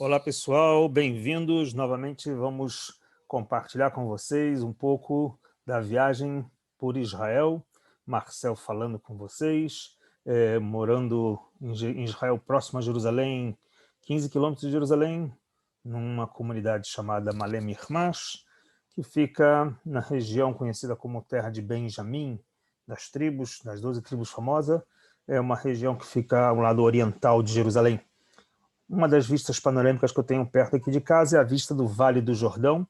Olá pessoal, bem-vindos. Novamente vamos compartilhar com vocês um pouco da viagem por Israel. Marcel falando com vocês, morando em Israel, próximo a Jerusalém, 15 quilômetros de Jerusalém, numa comunidade chamada Malé Mirmash, que fica na região conhecida como Terra de Benjamim, das 12 tribos famosas. É uma região que fica ao lado oriental de Jerusalém. Uma das vistas panorâmicas que eu tenho perto aqui de casa é a vista do Vale do Jordão,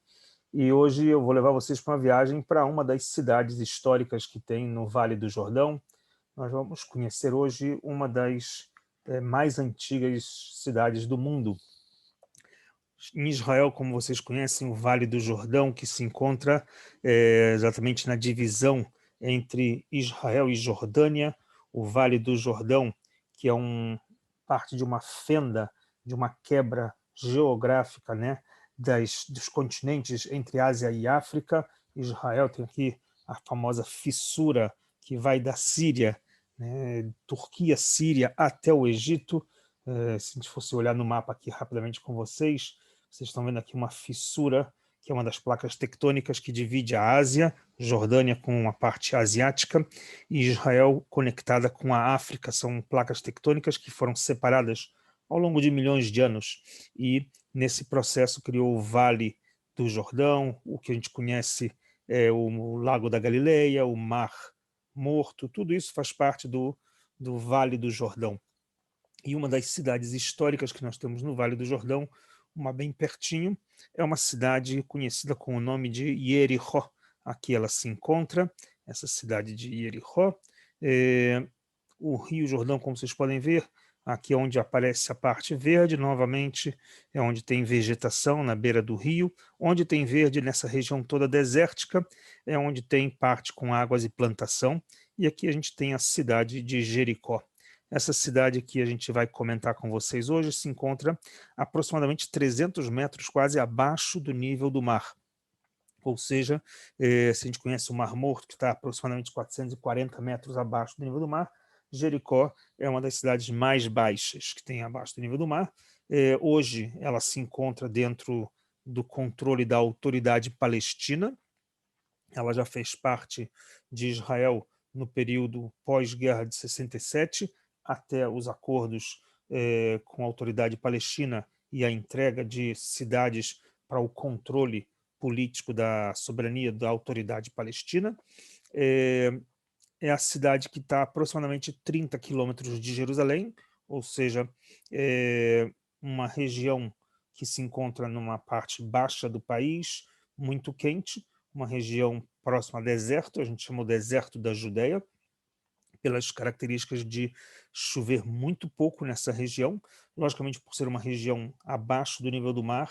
e hoje eu vou levar vocês para uma viagem para uma das cidades históricas que tem no Vale do Jordão. Nós vamos conhecer hoje uma das mais antigas cidades do mundo. Em Israel, como vocês conhecem, o Vale do Jordão, que se encontra exatamente na divisão entre Israel e Jordânia, o Vale do Jordão, que é parte de uma fenda, de uma quebra geográfica, né, dos continentes entre Ásia e África. Israel tem aqui a famosa fissura que vai da Síria, né, Turquia, Síria, até o Egito. Se a gente fosse olhar no mapa aqui rapidamente com vocês estão vendo aqui uma fissura, que é uma das placas tectônicas que divide a Ásia, Jordânia com a parte asiática, e Israel conectada com a África. São placas tectônicas que foram separadas ao longo de milhões de anos, e nesse processo criou o Vale do Jordão, o que a gente conhece o Lago da Galileia, o Mar Morto. Tudo isso faz parte do Vale do Jordão. E uma das cidades históricas que nós temos no Vale do Jordão, uma bem pertinho, é uma cidade conhecida com o nome de Yericó. Aqui ela se encontra, essa cidade de Yericó. O Rio Jordão, como vocês podem ver, aqui é onde aparece a parte verde, novamente é onde tem vegetação na beira do rio. Onde tem verde nessa região toda desértica é onde tem parte com águas e plantação. E aqui a gente tem a cidade de Jericó. Essa cidade que a gente vai comentar com vocês hoje se encontra aproximadamente 300 metros, quase abaixo do nível do mar. Ou seja, se a gente conhece o Mar Morto, que está aproximadamente 440 metros abaixo do nível do mar, Jericó é uma das cidades mais baixas que tem abaixo do nível do mar. Hoje ela se encontra dentro do controle da Autoridade Palestina. Ela já fez parte de Israel no período pós-guerra de 67, até os acordos com a Autoridade Palestina e a entrega de cidades para o controle político da soberania da Autoridade Palestina. É a cidade que está a aproximadamente 30 quilômetros de Jerusalém, ou seja, uma região que se encontra numa parte baixa do país, muito quente, uma região próxima a deserto, a gente chama o deserto da Judéia, pelas características de chover muito pouco nessa região, logicamente por ser uma região abaixo do nível do mar,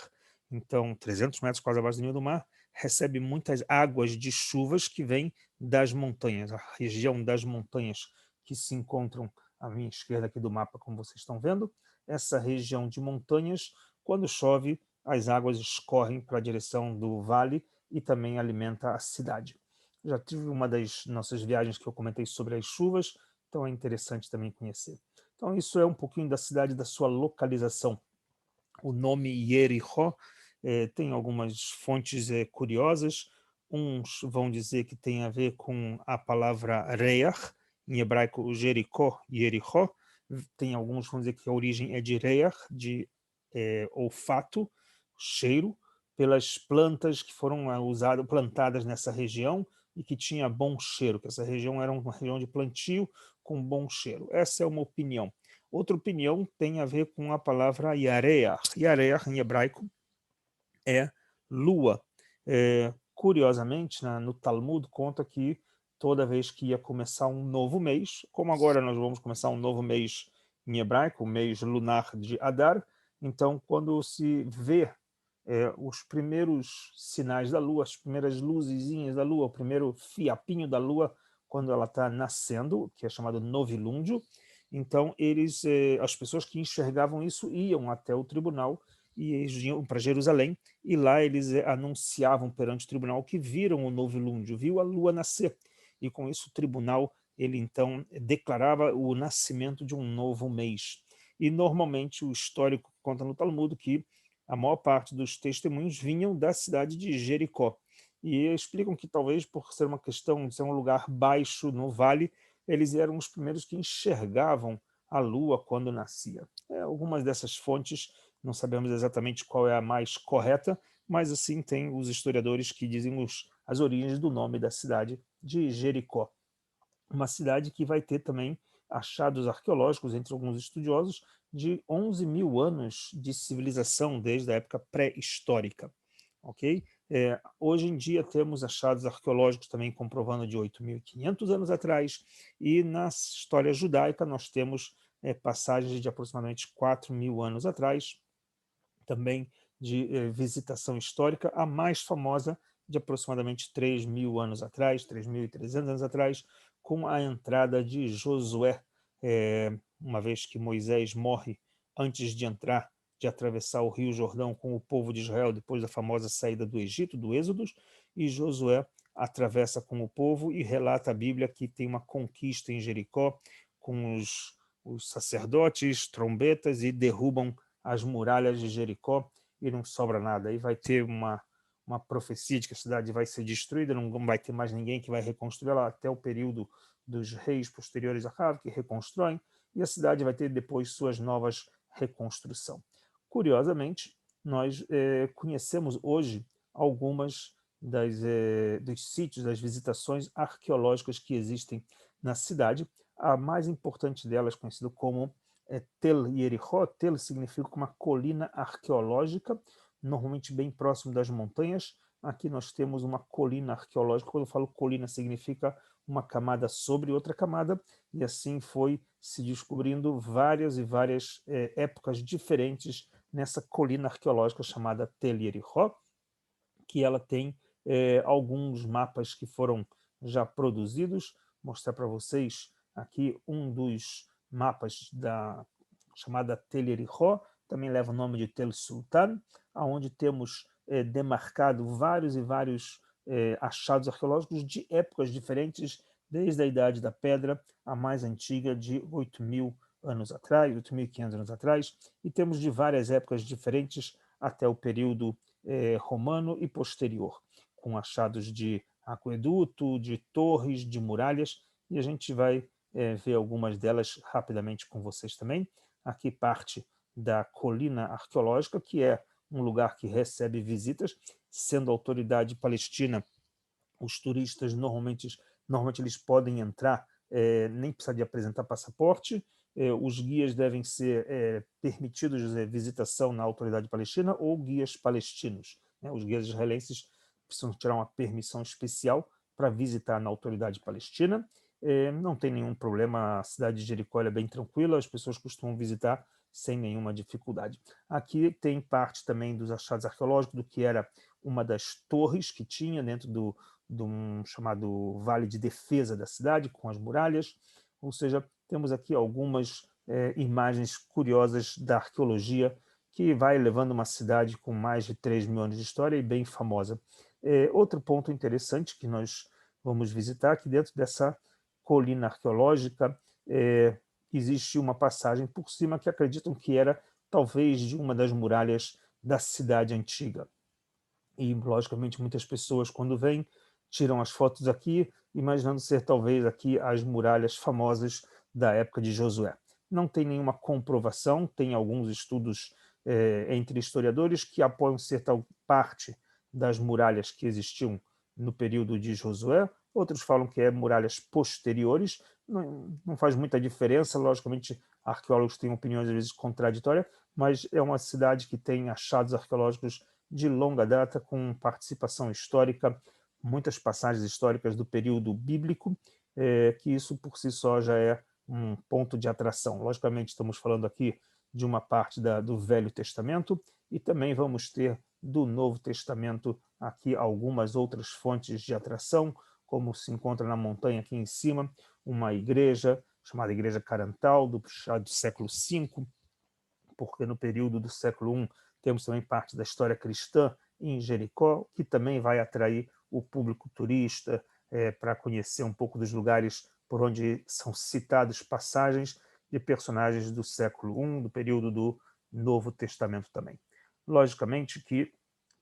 então 300 metros quase abaixo do nível do mar, recebe muitas águas de chuvas que vêm das montanhas. A região das montanhas que se encontram à minha esquerda aqui do mapa, como vocês estão vendo, essa região de montanhas, quando chove, as águas escorrem para a direção do vale e também alimenta a cidade. Já tive uma das nossas viagens que eu comentei sobre as chuvas, então é interessante também conhecer. Então isso é um pouquinho da cidade, da sua localização. O nome Yericó tem algumas fontes curiosas. Uns vão dizer que tem a ver com a palavra reach, em hebraico Jericó, Yericó. Tem alguns que vão dizer que a origem é de reach, de olfato, cheiro, pelas plantas que foram plantadas nessa região e que tinha bom cheiro, que essa região era uma região de plantio com bom cheiro. Essa é uma opinião. Outra opinião tem a ver com a palavra Yareach. Yareach, em hebraico, é lua. Curiosamente, no Talmud conta que toda vez que ia começar um novo mês, como agora nós vamos começar um novo mês em hebraico, o mês lunar de Adar, então quando se vê os primeiros sinais da lua, as primeiras luzezinhas da lua, o primeiro fiapinho da lua, quando ela está nascendo, que é chamado novilúndio, então as pessoas que enxergavam isso iam até o tribunal e eles iam para Jerusalém, e lá eles anunciavam perante o tribunal que viram o novilúndio, viu a lua nascer, e com isso o tribunal ele então declarava o nascimento de um novo mês. E normalmente o histórico conta no Talmud que a maior parte dos testemunhos vinham da cidade de Jericó. E explicam que talvez por ser uma questão de ser um lugar baixo no vale, eles eram os primeiros que enxergavam a lua quando nascia. Algumas dessas fontes, não sabemos exatamente qual é a mais correta, mas assim tem os historiadores que dizem as origens do nome da cidade de Jericó. Uma cidade que vai ter também achados arqueológicos, entre alguns estudiosos, de 11 mil anos de civilização, desde a época pré-histórica. Ok? Hoje em dia temos achados arqueológicos também comprovando de 8.500 anos atrás, e na história judaica nós temos passagens de aproximadamente 4.000 anos atrás, também de visitação histórica, a mais famosa de aproximadamente 3.000 anos atrás, 3.300 anos atrás, com a entrada de Josué, uma vez que Moisés morre antes de atravessar o Rio Jordão com o povo de Israel, depois da famosa saída do Egito, do Êxodo, e Josué atravessa com o povo e relata a Bíblia que tem uma conquista em Jericó, com os sacerdotes, trombetas, e derrubam as muralhas de Jericó e não sobra nada. Aí vai ter uma profecia de que a cidade vai ser destruída, não vai ter mais ninguém que vai reconstruir ela até o período dos reis posteriores a Acabe, que reconstroem, e a cidade vai ter depois suas novas reconstrução. Curiosamente, nós conhecemos hoje algumas dos sítios, das visitações arqueológicas que existem na cidade. A mais importante delas, conhecida como Tel Yerichó. Tel significa uma colina arqueológica, normalmente bem próximo das montanhas. Aqui nós temos uma colina arqueológica. Quando eu falo colina, significa uma camada sobre outra camada, e assim foi se descobrindo várias e várias épocas diferentes nessa colina arqueológica chamada Tel Yerichó, que ela tem alguns mapas que foram já produzidos. Vou mostrar para vocês aqui um dos mapas da chamada Tel Yerichó, também leva o nome de Tel Sultan, onde temos demarcado vários e vários achados arqueológicos de épocas diferentes, desde a Idade da Pedra, a mais antiga, de 8.000 anos atrás, 8.500 anos atrás, e temos de várias épocas diferentes até o período romano e posterior, com achados de aqueduto, de torres, de muralhas, e a gente vai ver algumas delas rapidamente com vocês também. Aqui parte da colina arqueológica, que é um lugar que recebe visitas, sendo autoridade palestina, os turistas normalmente eles podem entrar, nem precisa de apresentar passaporte, os guias devem ser permitidos visitação na autoridade palestina ou guias palestinos, né? Os guias israelenses precisam tirar uma permissão especial para visitar na autoridade palestina. Não tem nenhum problema, a cidade de Jericó é bem tranquila, as pessoas costumam visitar sem nenhuma dificuldade. Aqui tem parte também dos achados arqueológicos do que era uma das torres que tinha dentro de um chamado Vale de Defesa da cidade, com as muralhas, ou seja, temos aqui algumas imagens curiosas da arqueologia que vai levando uma cidade com mais de 3.000 anos de história e bem famosa. Outro ponto interessante que nós vamos visitar, aqui dentro dessa colina arqueológica, existe uma passagem por cima que acreditam que era talvez de uma das muralhas da cidade antiga. E, logicamente, muitas pessoas, quando vêm, tiram as fotos aqui, imaginando ser talvez aqui as muralhas famosas da época de Josué. Não tem nenhuma comprovação, tem alguns estudos entre historiadores que apoiam ser tal parte das muralhas que existiam no período de Josué, outros falam que é muralhas posteriores, não faz muita diferença, logicamente arqueólogos têm opiniões às vezes contraditórias, mas é uma cidade que tem achados arqueológicos de longa data, com participação histórica, muitas passagens históricas do período bíblico, que isso por si só já é um ponto de atração. Logicamente estamos falando aqui de uma parte do Velho Testamento, e também vamos ter do Novo Testamento aqui algumas outras fontes de atração, como se encontra na montanha aqui em cima, uma igreja chamada Igreja Carantal, do século V, porque no período do século I temos também parte da história cristã em Jericó, que também vai atrair o público turista para conhecer um pouco dos lugares por onde são citadas passagens de personagens do século I, do período Novo Testamento também. Logicamente que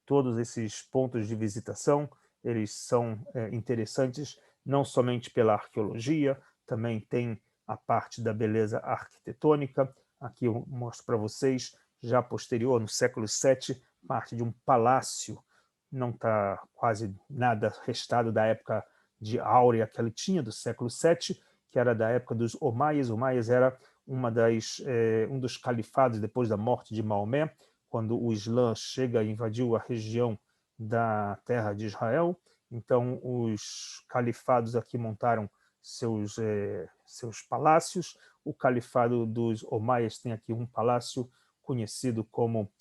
todos esses pontos de visitação, eles são interessantes não somente pela arqueologia, também tem a parte da beleza arquitetônica. Aqui eu mostro para vocês, já posterior, no século VII, parte de um palácio. Não está quase nada restado da época de áurea que ele tinha, do século VII, que era da época dos Omaias. Omaias era um dos califados depois da morte de Maomé, quando o Islã chega e invadiu a região da terra de Israel. Então, os califados aqui montaram seus palácios. O califado dos Omaias tem aqui um palácio conhecido como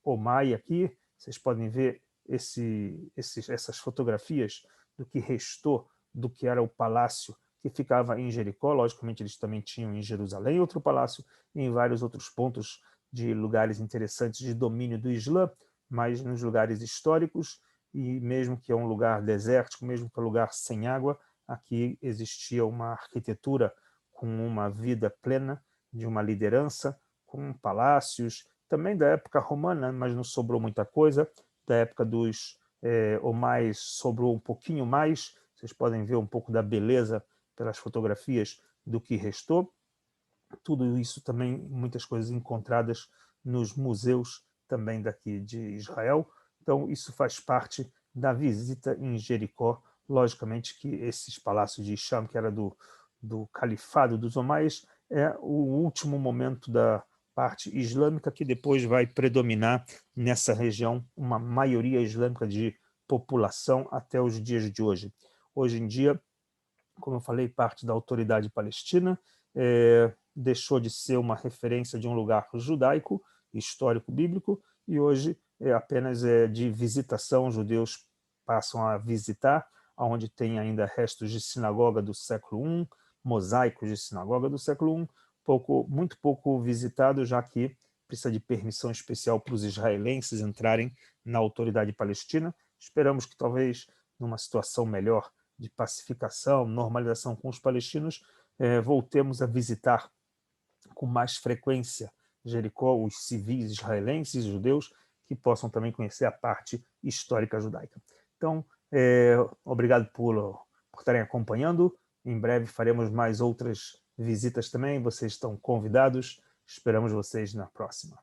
Omai aqui. Vocês podem ver essas fotografias do que restou do que era o palácio que ficava em Jericó. Logicamente, eles também tinham em Jerusalém outro palácio e em vários outros pontos de lugares interessantes de domínio do Islã, mas nos lugares históricos, e mesmo que é um lugar desértico, mesmo que é um lugar sem água, aqui existia uma arquitetura com uma vida plena, de uma liderança, com palácios, também da época romana, mas não sobrou muita coisa. Da época dos Omais sobrou um pouquinho mais. Vocês podem ver um pouco da beleza pelas fotografias do que restou. Tudo isso também, muitas coisas encontradas nos museus também daqui de Israel. Então, isso faz parte da visita em Jericó. Logicamente que esses palácios de Hisham, que era do califado dos Omaias, é o último momento da parte islâmica, que depois vai predominar nessa região uma maioria islâmica de população até os dias de hoje. Hoje em dia, como eu falei, parte da autoridade palestina, deixou de ser uma referência de um lugar judaico, histórico, bíblico, e hoje apenas de visitação. Os judeus passam a visitar, onde tem ainda restos de sinagoga do século I, mosaicos de sinagoga do século I, muito pouco visitado, já que precisa de permissão especial para os israelenses entrarem na autoridade palestina. Esperamos que talvez numa situação melhor de pacificação, normalização com os palestinos, voltemos a visitar com mais frequência Jericó, os civis israelenses, judeus, que possam também conhecer a parte histórica judaica. Então, obrigado por estarem acompanhando. Em breve faremos mais outras visitas também. Vocês estão convidados. Esperamos vocês na próxima.